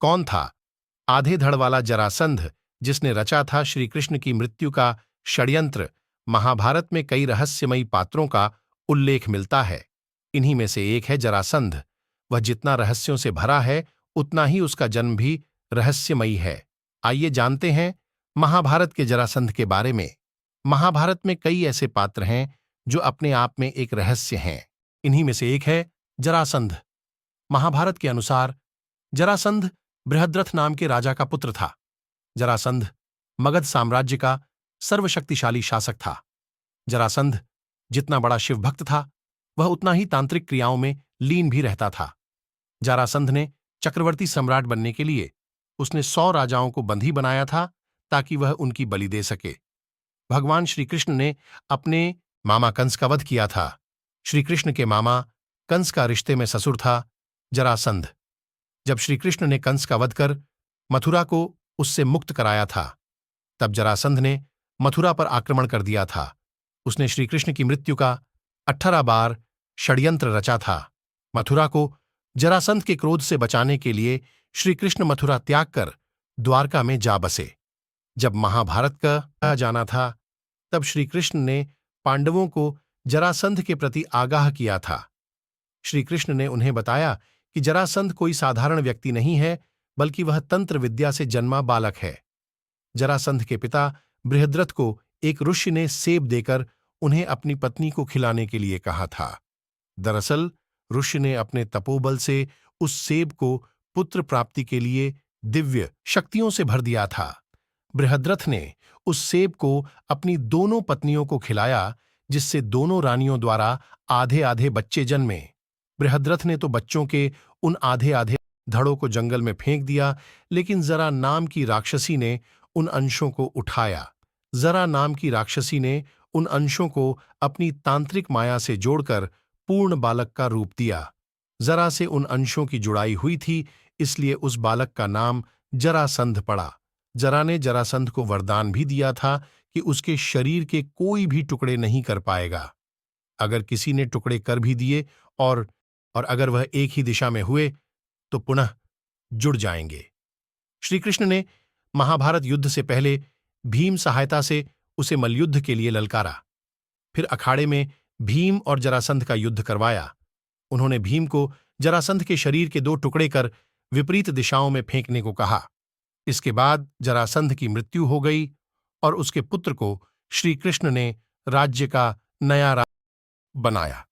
कौन था आधे धड़ वाला जरासंध जिसने रचा था श्री कृष्ण की मृत्यु का षड्यंत्र? महाभारत में कई रहस्यमयी पात्रों का उल्लेख मिलता है। इन्हीं में से एक है जरासंध। वह जितना रहस्यों से भरा है, उतना ही उसका जन्म भी रहस्यमयी है। आइए जानते हैं महाभारत के जरासंध के बारे में। महाभारत में कई ऐसे पात्र हैं जो अपने आप में एक रहस्य हैं। इन्हीं में से एक है जरासंध। महाभारत के अनुसार जरासंध बृहद्रथ नाम के राजा का पुत्र था। जरासंध मगध साम्राज्य का सर्वशक्तिशाली शासक था। जरासंध जितना बड़ा शिवभक्त था, वह उतना ही तांत्रिक क्रियाओं में लीन भी रहता था। जरासंध ने चक्रवर्ती सम्राट बनने के लिए उसने 100 राजाओं को बंधी बनाया था ताकि वह उनकी बलि दे सके। भगवान श्री कृष्ण ने अपने मामा कंस का वध किया था। श्री कृष्ण के मामा कंस का रिश्ते में ससुर था जरासंध। जब श्री कृष्ण ने कंस का वध कर मथुरा को उससे मुक्त कराया था, तब जरासंध ने मथुरा पर आक्रमण कर दिया था। उसने श्री कृष्ण की मृत्यु का 18 बार षड्यंत्र रचा था। मथुरा को जरासंध के क्रोध से बचाने के लिए श्री कृष्ण मथुरा त्याग कर द्वारका में जा बसे। जब महाभारत का जाना था, तब श्री कृष्ण ने पांडवों को जरासंध के प्रति आगाह किया था। श्री कृष्ण ने उन्हें बताया कि जरासंध कोई साधारण व्यक्ति नहीं है, बल्कि वह तंत्र विद्या से जन्मा बालक है। जरासंध के पिता बृहद्रथ को एक ऋषि ने सेब देकर उन्हें अपनी पत्नी को खिलाने के लिए कहा था। दरअसल ऋषि ने अपने तपोबल से उस सेब को पुत्र प्राप्ति के लिए दिव्य शक्तियों से भर दिया था। बृहद्रथ ने उस सेब को अपनी दोनों पत्नियों को खिलाया, जिससे दोनों रानियों द्वारा आधे आधे बच्चे जन्मे। बृहद्रथ ने तो बच्चों के उन आधे आधे धड़ों को जंगल में फेंक दिया, लेकिन जरा नाम की राक्षसी ने उन अंशों को उठाया। जरा नाम की राक्षसी ने उन अंशों को अपनी तांत्रिक माया से जोड़कर पूर्ण बालक का रूप दिया। जरा से उन अंशों की जुड़ाई हुई थी, इसलिए उस बालक का नाम जरासंध पड़ा। जरा ने जरासंध को वरदान भी दिया था कि उसके शरीर के कोई भी टुकड़े नहीं कर पाएगा। अगर किसी ने टुकड़े कर भी दिए और अगर वह एक ही दिशा में हुए तो पुनः जुड़ जाएंगे। श्री कृष्ण ने महाभारत युद्ध से पहले भीम सहायता से उसे मल्लयुद्ध के लिए ललकारा। फिर अखाड़े में भीम और जरासंध का युद्ध करवाया। उन्होंने भीम को जरासंध के शरीर के 2 टुकड़े कर विपरीत दिशाओं में फेंकने को कहा। इसके बाद जरासंध की मृत्यु हो गई और उसके पुत्र को श्री कृष्ण ने राज्य का नया राजा बनाया।